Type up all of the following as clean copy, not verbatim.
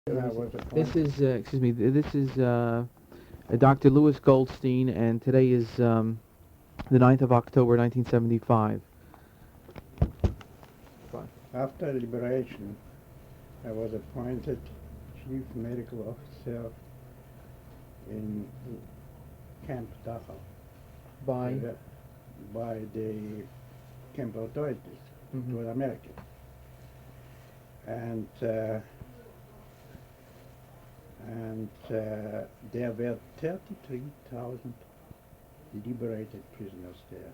This is, excuse me, this is Dr. Lewis Goldstein, and today is the 9th of October, 1975. After liberation, I was appointed Chief Medical Officer in Camp Dachau By the camp authorities. It was American. And there were 33,000 liberated prisoners there,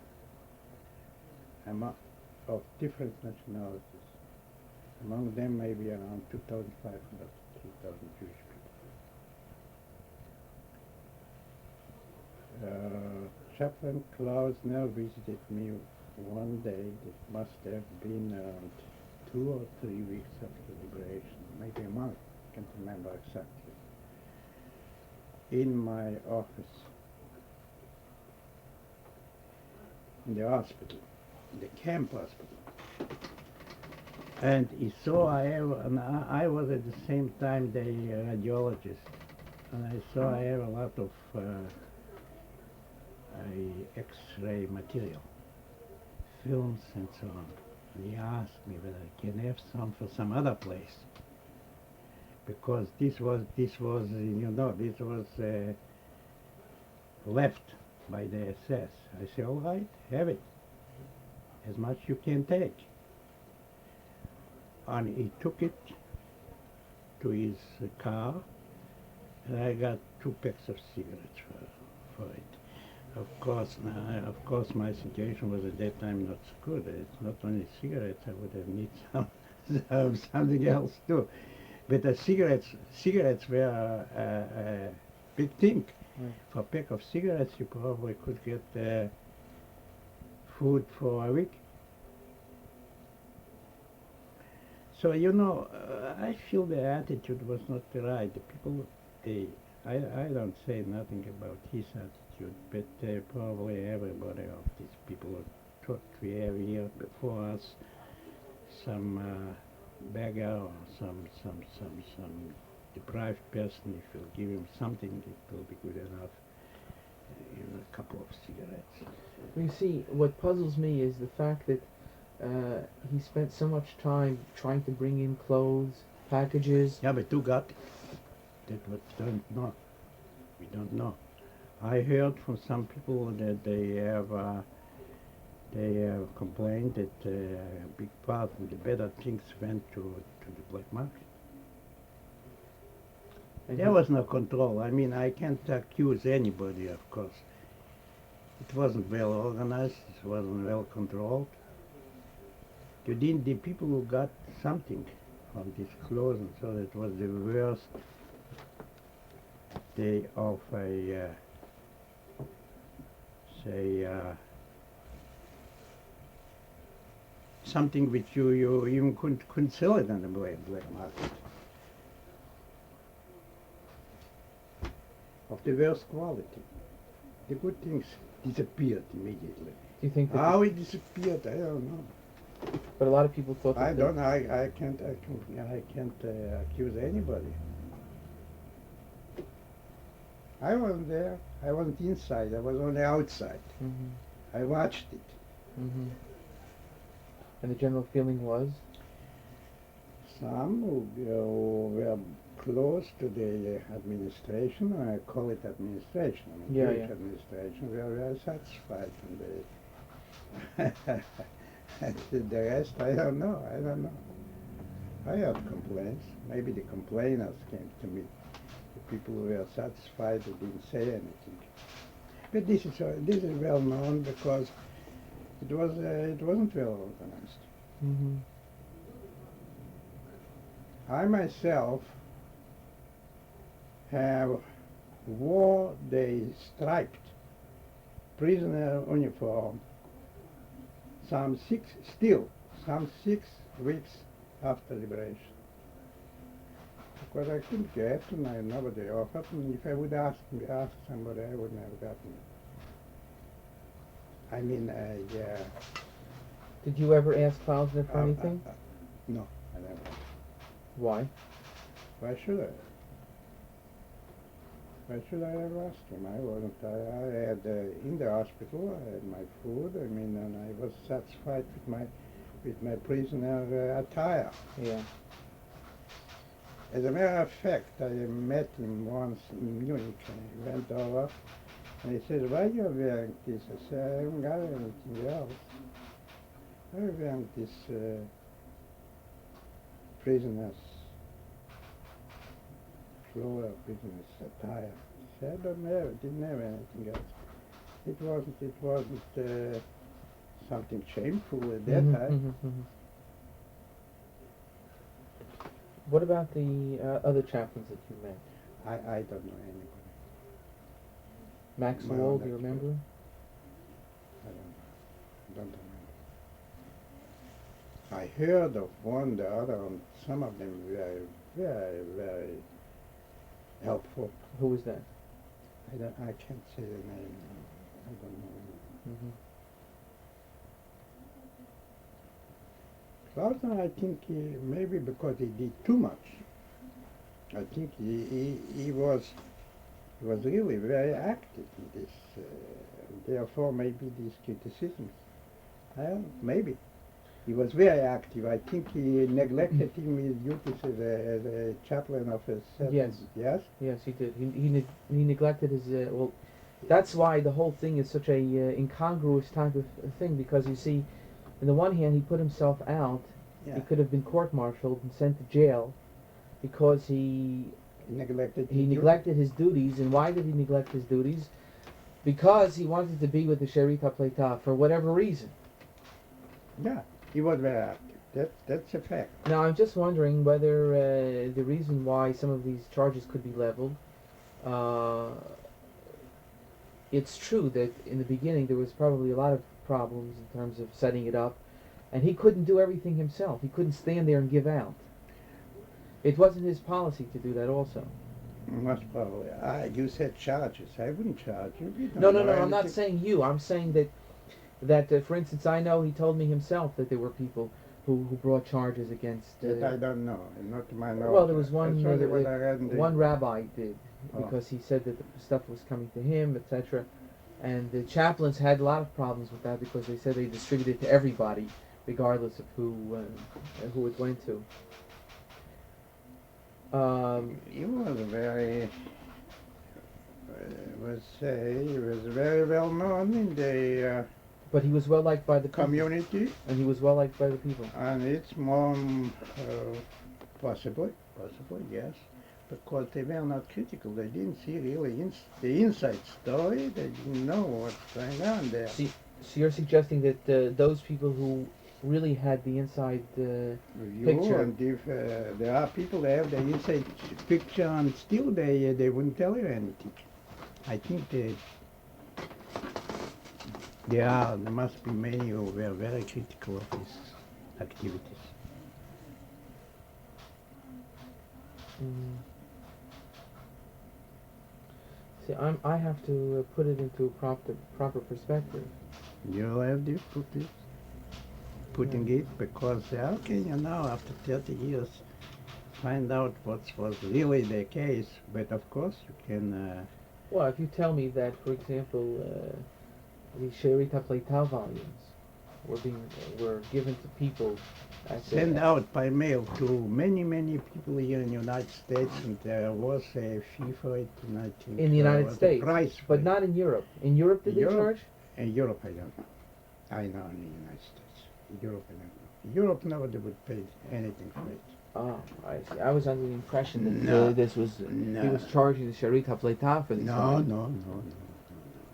of different nationalities. Among them maybe around 2,500, 3,000 Jewish people. Chaplain Klausner visited me one day. It must have been around 2 or 3 weeks after liberation, maybe a month, I can't remember exactly, in my office, in the hospital, in the camp hospital. And he saw I was at the same time the radiologist, and I saw I have a lot of X-ray material, films and so on. And he asked me whether I can have some for some other place, because this was left by the SS. I said, all right, have it, as much you can take. And he took it to his car, and I got 2 packs of cigarettes for it. Of course, my situation was at that time not so good. It's not only cigarettes, I would have need something else too. But the cigarettes were a big thing. Right. For a pack of cigarettes, you probably could get food for a week. So, I feel the attitude was not right. The people, I don't say nothing about his attitude, but probably everybody of these people who thought we have here before us some beggar or some deprived person. If you'll give him something, it will be good enough. Even a couple of cigarettes. You see, what puzzles me is the fact that he spent so much time trying to bring in clothes, packages. Yeah, but who got it? That we don't know. We don't know. I heard from some people that they have complained that a big part of the better things went to the black market. And there was no control. I mean, I can't accuse anybody, of course. It wasn't well organized. It wasn't well controlled. The people who got something from these clothes, and so that was the worst day of something which you even couldn't sell it on the black market. Of the worst quality. The good things disappeared immediately. Do you think that How it disappeared, I don't know. But a lot of people thought that I don't know. I can't accuse anybody. I wasn't there. I wasn't inside. I was on the outside. I watched it. And the general feeling was? Some who were close to the administration, I call it administration, I mean Jewish administration, were very satisfied. And the rest, I don't know. I heard complaints. Maybe the complainers came to me. The people who were satisfied who didn't say anything. But this is well known because it wasn't well organized. I myself have wore the striped prisoner uniform some 6 weeks after liberation. Because I couldn't get, and nobody offered, and if I would ask somebody, I wouldn't have gotten it. I mean, Did you ever ask Klausner for anything? No, I never. Why? Why should I? Why should I ever ask him? I wasn't. I had in the hospital. I had my food. I mean, and I was satisfied with my prisoner attire. Yeah. As a matter of fact, I met him once in Munich. I went over, and he said, "Why you wearing this?" I said, "I haven't got anything else. I'm wearing this prisoner's floor, prisoner's attire." He said, "I don't have, didn't have anything else. It wasn't something shameful at that time." What about the other chaplains that you met? I don't know anybody. Maxwell, do you remember? I don't remember. I heard of one, the other, and some of them were very, very helpful. Who was that? I can't say the name. I don't know. Klausner, I think maybe because he did too much. I think he was really very active in this. Therefore, maybe these criticisms. Maybe. He was very active. I think he neglected his duties as a chaplain of his Yes. Yes? Yes, he did. He neglected his, well, that's why the whole thing is such a incongruous type of thing, because you see, on the one hand, he put himself out. Yeah. He could have been court-martialed and sent to jail because he neglected his duties. And why did he neglect his duties? Because he wanted to be with the Sherita Pleta for whatever reason. Yeah, he was very active. That's a fact. Now, I'm just wondering whether the reason why some of these charges could be leveled, it's true that in the beginning there was probably a lot of problems in terms of setting it up, and he couldn't do everything himself. He couldn't stand there and give out. It wasn't his policy to do that also. Most probably. You said charges. I wouldn't charge you. No, I'm not saying you. I'm saying that for instance, I know he told me himself that there were people who brought charges against... That I don't know. Not to my knowledge. Well, there was one one rabbi did, because he said that the stuff was coming to him, etc. And the chaplains had a lot of problems with that because they said they distributed it to everybody, regardless of who it went to. He was very, he was very well known in the but he was well liked by the community. People. And he was well liked by the people. And it's more, possibly, yes, because they were not critical. They didn't see really the inside story. They didn't know what's going on there. So you're suggesting that those people who really had the inside picture. And if there are people that have the inside picture and still they wouldn't tell you anything. I think there must be many who were very critical of his activities. See, I have to put it into proper perspective. You have to putting it, because how can you now, after 30 years, find out what was really the case? But of course you can... Well, if you tell me that, for example, the Sherita Pleta volumes were given to people... Sent out by mail to many people here in the United States, and there was a fee for it, and I think... In the United States, price but not in Europe. In Europe, did they charge? In Europe, I don't know. I know in the United States. Europe, I don't know. Europe, nobody would pay anything for it. Oh, I see. I was under the impression that he was charging the Sherita Pleta for this. No.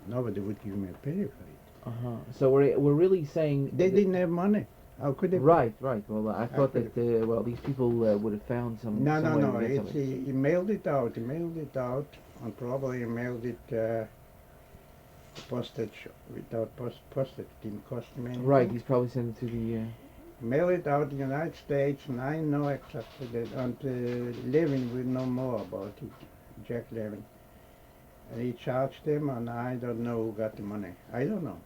Nobody would give me a penny for it. So we're really saying they didn't have money. How could they? Right. Well, I thought that these people would have found some. No. He mailed it out. And probably he mailed it. Postage without postage didn't cost him anything. Right, he's probably sent it to the... Mail it out in the United States, and I know exactly that. And Levin will know more about it, Jack Levin. And he charged them, and I don't know who got the money. I don't know.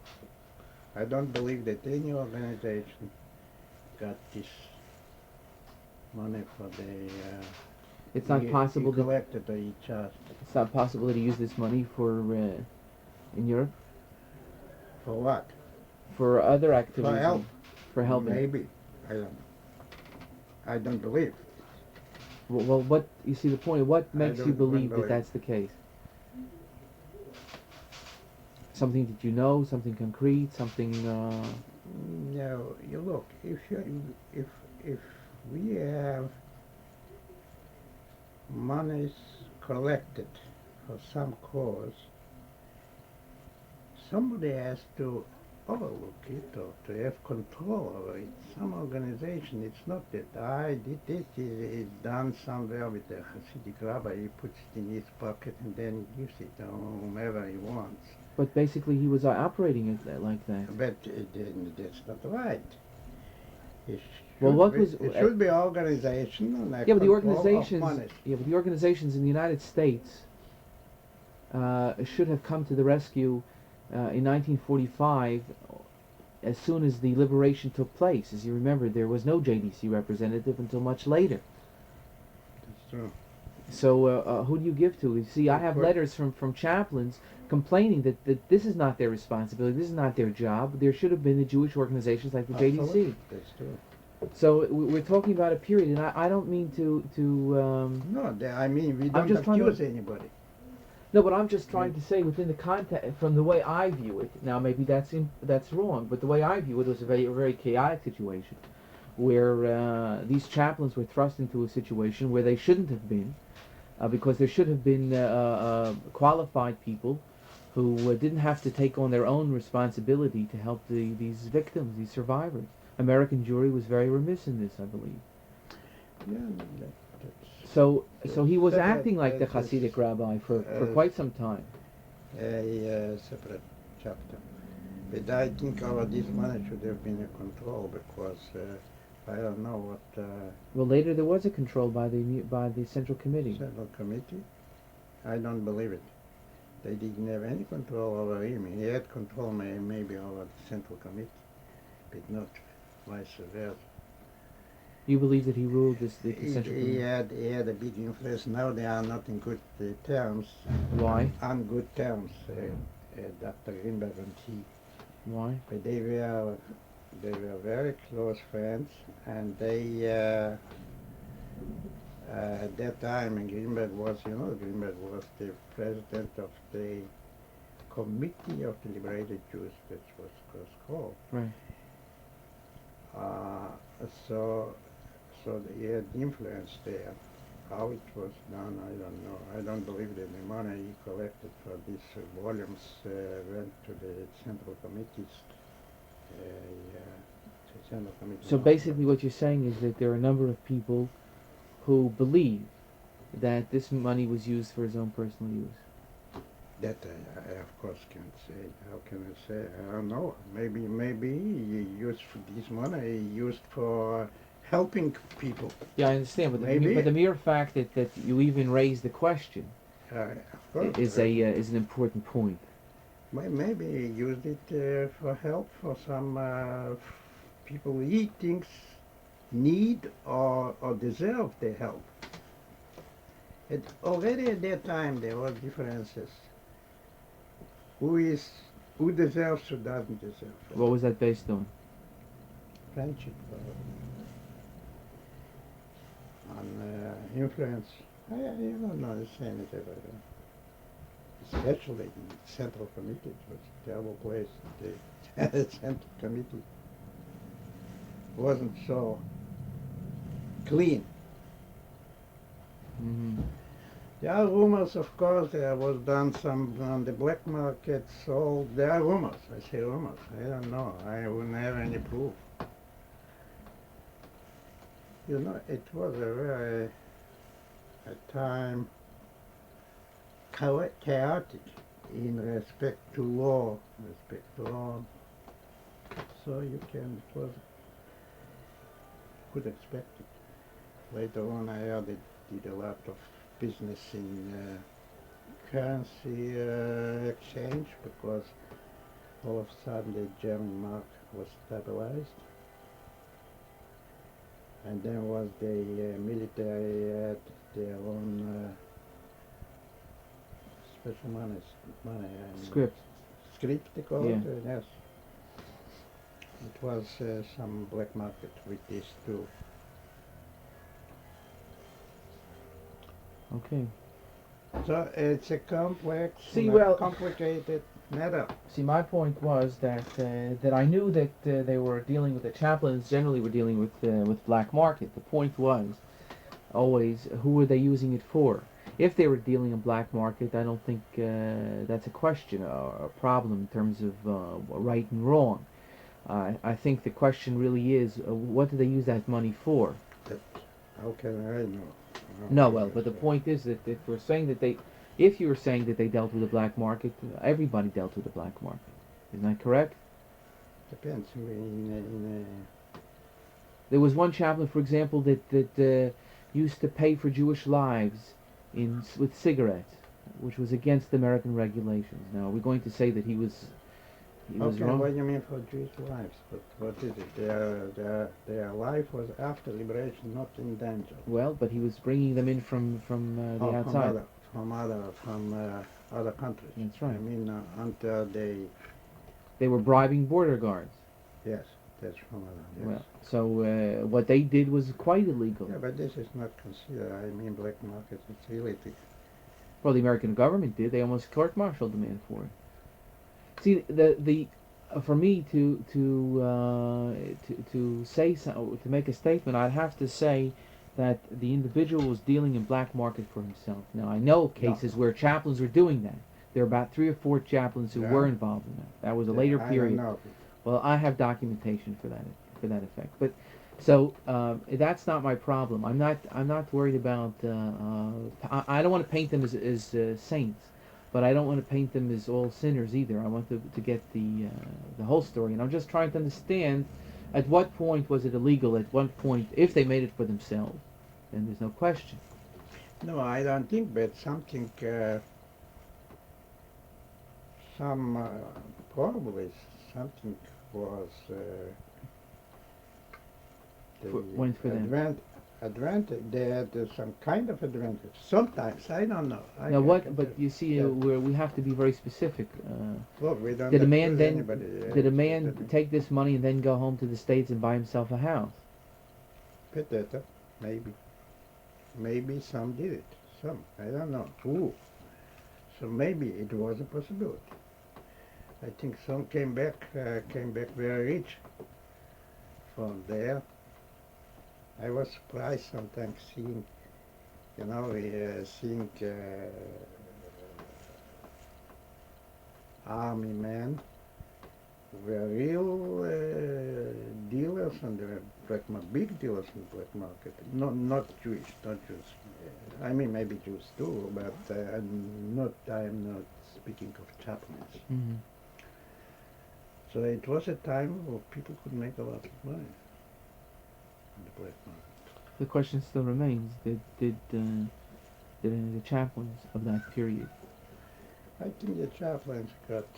I don't believe that any organization got this money for the It's not possible he that collected or he charged. it's not possible that he used this money for in Europe For what? for other activities. For help. For helping. Maybe. I don't believe. Well, what you see the point? What makes you don't believe that believe. that's the case? Something that you know, something concrete, something. No, you look. If we have monies collected for some cause, somebody has to overlook it or to have control over it. Some organization, it's not that I did it, it's done somewhere with the Hasidic rabbi, he puts it in his pocket and then he gives it to whomever he wants. But basically, he was operating it like that. But that's not right. It Well, should what be, was it should be organization and yeah, but the control of organizations, monies. yeah, but the organizations in the United States should have come to the rescue in 1945, as soon as the liberation took place. As you remember, there was no JDC representative until much later. That's true. So who do you give to? You see, I have course. letters from chaplains complaining that this is not their responsibility, this is not their job. There should have been the Jewish organizations like the Absolutely. JDC. That's true. So we're talking about a period, and I don't mean to No, I mean, we I'm don't just trying to- accuse anybody. no, but I'm just trying to say within the context, from the way I view it. Now, maybe that's wrong, but the way I view it was a very chaotic situation, where these chaplains were thrust into a situation where they shouldn't have been, because there should have been qualified people who didn't have to take on their own responsibility to help these victims, these survivors. American jury was very remiss in this, I believe. Yeah, that's So he was That- acting like the that is, Hasidic rabbi for quite some time. a separate chapter. But I think our this money should have been a control because I don't know what Well, later there was a control by the Central Committee. Central Committee. I don't believe it. They didn't have any control over him. He had control maybe over the Central Committee, but not vice versa. You believe that he ruled the Central He Committee? he had a big influence. Now they are not in good terms. Why? On good terms, Dr. Greenberg and he. Why? But they were very close friends, and they at that time, and Greenberg was the president of the Committee of the Liberated Jews. That was called. Right. So he had influence there. How it was done, I don't know. I don't believe that the money he collected for these volumes went to the Central Committees. Central Committee. So basically what you're saying is that there are a number of people who believe that this money was used for his own personal use. That I of course can't say. How can I say? I don't know. Maybe he used for this money. He used for helping people. Yeah, I understand, but Maybe. the mere fact that you even raise the question Of course. is an important point. Maybe he used it for help for some people he thinks need or deserve the help. Already at that time there were differences. Who deserves, who doesn't deserve. What was that based on? Friendship, on influence. I don't know the same as ever. Especially in the Central Committee, it was a terrible place. The Central Committee wasn't so clean. Mm-hmm. There are rumors, of course, there was done some on the black market, so there are rumors. I say rumors. I don't know. I wouldn't have any proof. You know, it was a time chaotic in respect to law. So could expect it. Later on, I heard it did a lot of business in currency exchange because all of a sudden the German mark was stabilized. And then was the military their own special money. Script. Script, they call Yeah. it, yes. It was some black market with these two. Okay. So it's a complex, See, well- complicated matter. See, my point was that that I knew that they were dealing with the chaplains. Generally, were dealing with black market. The point was always who were they using it for? If they were dealing in black market, I don't think that's a question or a problem in terms of right and wrong. I think the question really is what do they use that money for? How can I know? No, well, but the point is that if we're saying that if you were saying that they dealt with the black market, everybody dealt with the black market. Isn't that correct? Depends. There was one chaplain, for example, that used to pay for Jewish lives with cigarettes, which was against the American regulations. Now, are we going to say that he was wrong? What do you mean for Jewish lives? But what is it? Their life was after liberation, not in danger. Well, but he was bringing them in from the outside. From other countries. That's right. I mean, until They were bribing border guards. yes, that's from other. Yes. Well, so what they did was quite illegal. Yeah, but this is not considered. I mean, black market. It's illegal. Well, the American government did. They almost court-martialed the man for it. See, for me to say so, to make a statement, I'd have to say that the individual was dealing in black market for himself. Now, I know cases where chaplains were doing that. There are about 3 or 4 chaplains who were involved in that. That was a later period. I don't know. Well, I have documentation for that effect. But so that's not my problem. I'm not worried about. I don't want to paint them as saints, but I don't want to paint them as all sinners either. I want to get the whole story, and I'm just trying to understand at what point was it illegal. At what point, if they made it for themselves, then there's no question. No, I don't think, but something. Probably something was Went for them. advantage. They had some kind of advantage. Sometimes I don't know. Now what? But you see, we have to be very specific. Look, we don't Did a man accuse then? anybody, Did a man take this money and then go home to the States and buy himself a house? Potato, maybe. Maybe some did it. Some, I don't know who. So maybe it was a possibility. I think some came back very rich from there. I was surprised sometimes seeing, army men who were real dealers on the black market, big dealers in the black market. Not Jewish, not Jews. I mean, maybe Jews too, but I'm not speaking of chaplains. Mm-hmm. So it was a time where people could make a lot of money on the black market. The question still remains: Did the chaplains of that period? I think the chaplains got.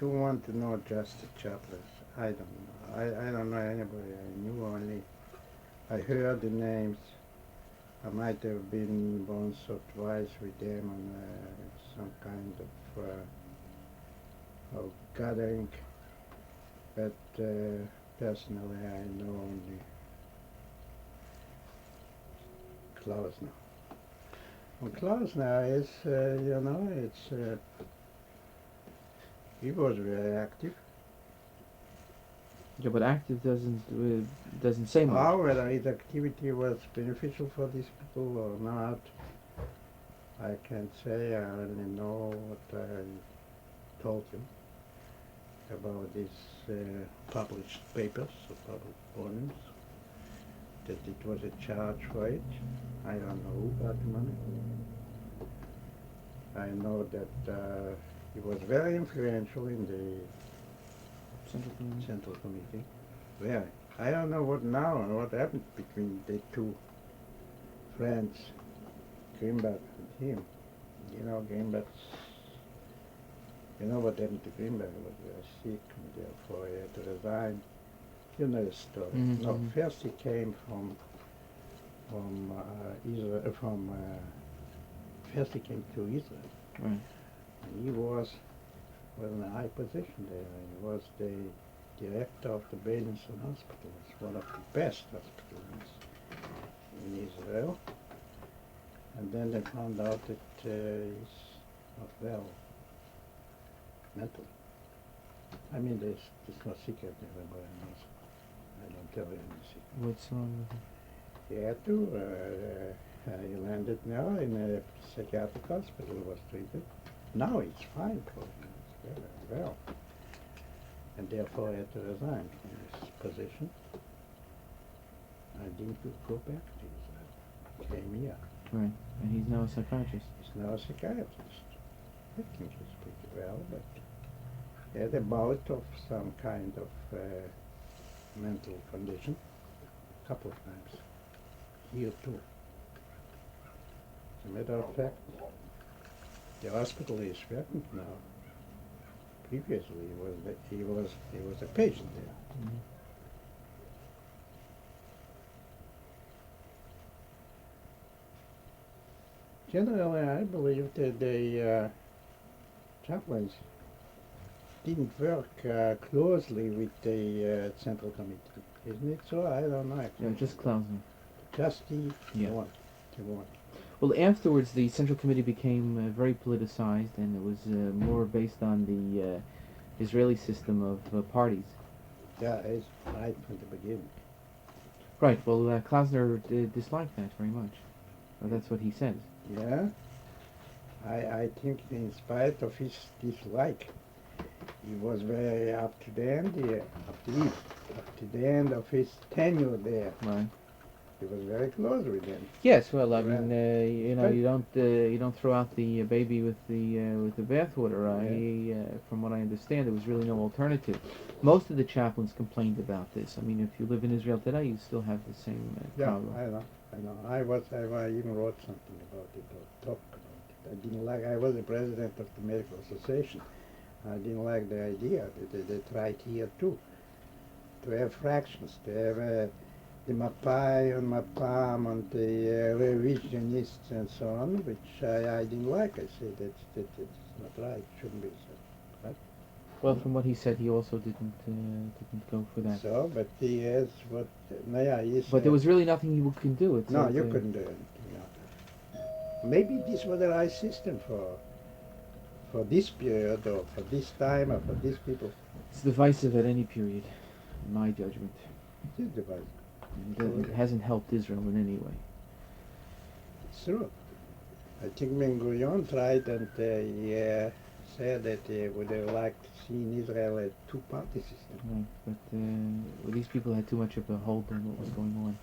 You want to know just the chaplains? I don't know. I don't know anybody. I knew only. I heard the names. I might have been once or twice with them on some kind of gathering, but personally I know only Klausner. And Klausner is, he was very active. Yeah, but active doesn't say much. How whether his activity was beneficial for these people or not, I can't say. I only know what I told him about these published papers, or published volumes, that it was a charge for it. I don't know who got the money. I know that he was very influential in the Central Committee. Very. I don't know what now and what happened between the two friends, Greenberg and him. Greenberg. You know what happened to Greenberg? He was very sick, and therefore he had to resign. You know the story. Mm-hmm. No, first he came from from Israel, first he came to Israel. Right. And he was in a high position there. He was the director of the Beilinson Hospital. It's one of the best hospitals in Israel. And then they found out that he's not well mentally. I mean, there's no secret, everybody knows. I don't tell you any secret. What's wrong with him? He had to, he landed now in a psychiatric hospital, was treated. Now it's fine for him, it's very well. And therefore I had to resign from this position. I didn't go back to Israel. Came here. Right. And he's now a psychiatrist. He's now a psychiatrist. I think he's pretty well, but he had a bout of some kind of mental condition a couple of times. Here too. As a matter of fact, the hospital is vacant now. Previously, he was a patient there. Mm-hmm. Generally, I believe that the chaplains didn't work closely with the Central Committee. Isn't it so? I don't know. Yeah, just Klausner. Just the Yeah. one. Well, afterwards, the Central Committee became very politicized, and it was more based on the Israeli system of parties. Yeah, it's right from the beginning. Right. Well, Klausner disliked that very much. Well, that's what he says. Yeah. I think in spite of his dislike, he was very up to the end of his tenure there. Right. He was very close with them. Yes. Well, I Right. mean, you know, But- you don't throw out the baby with the bathwater. From what I understand, there was really no alternative. Most of the chaplains complained about this. I mean, if you live in Israel today, you still have the same problem. I know. I even wrote something about it, or talked about it. I didn't like, I was the president of the medical association. I didn't like the idea that they tried here too, to have fractions, to have the Mapai and Mapam and the revisionists and so on, which I didn't like. I said that's not right, shouldn't be so. Right? Well, from what he said, he also didn't go for that. So, but he has what, But there was really nothing you could do. It's no, like, you couldn't do anything. No. Maybe this was the right system for this period, or for this time, or for these people. It's divisive at any period, in my judgment. It is divisive. It hasn't helped Israel in any way. It's true. I think Ben Gurion tried, and he said that he would have liked to see in Israel a two-party system. Right, but well, these people had too much of a hold on what was going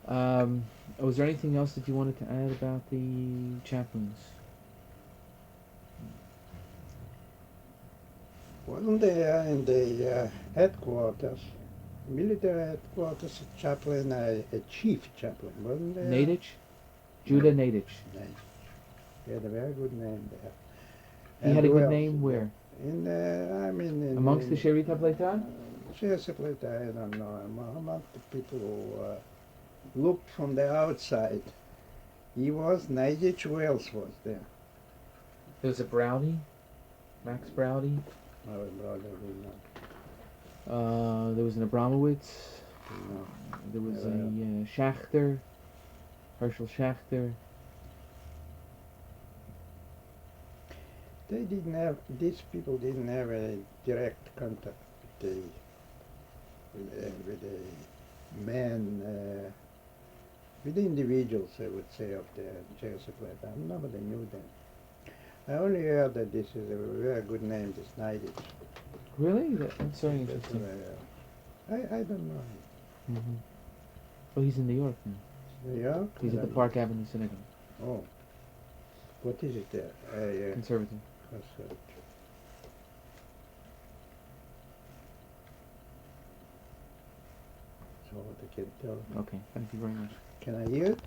on. Was there anything else that you wanted to add about the chaplains? Wasn't there in the headquarters, military headquarters, a chaplain, a chief chaplain, wasn't there? Nadich? Judah Nadich. He had a very good name there. He And had a who good else? name where? Amongst the Sherit HaPleitan? I don't know. Among the people who looked from the outside. He was Nadich. Who else was there? There was a Brownie, Max Brownie. My brother did not. There was an Abramowitz. No. There was Yeah. a Schachter, Herschel Schachter. These people didn't have a direct contact with the men, with the individuals, I would say, of the Jewish Plata. Nobody knew them. I only heard that this is a very good name, this Neidich. Really? That's very interesting. I don't know him. Mm-hmm. Well, he's in New York now. New York? He's at the Park Avenue Synagogue. Oh. What is it there? Conservative. Conservative. So what I can tell. Okay, thank you very much. Can I hear it?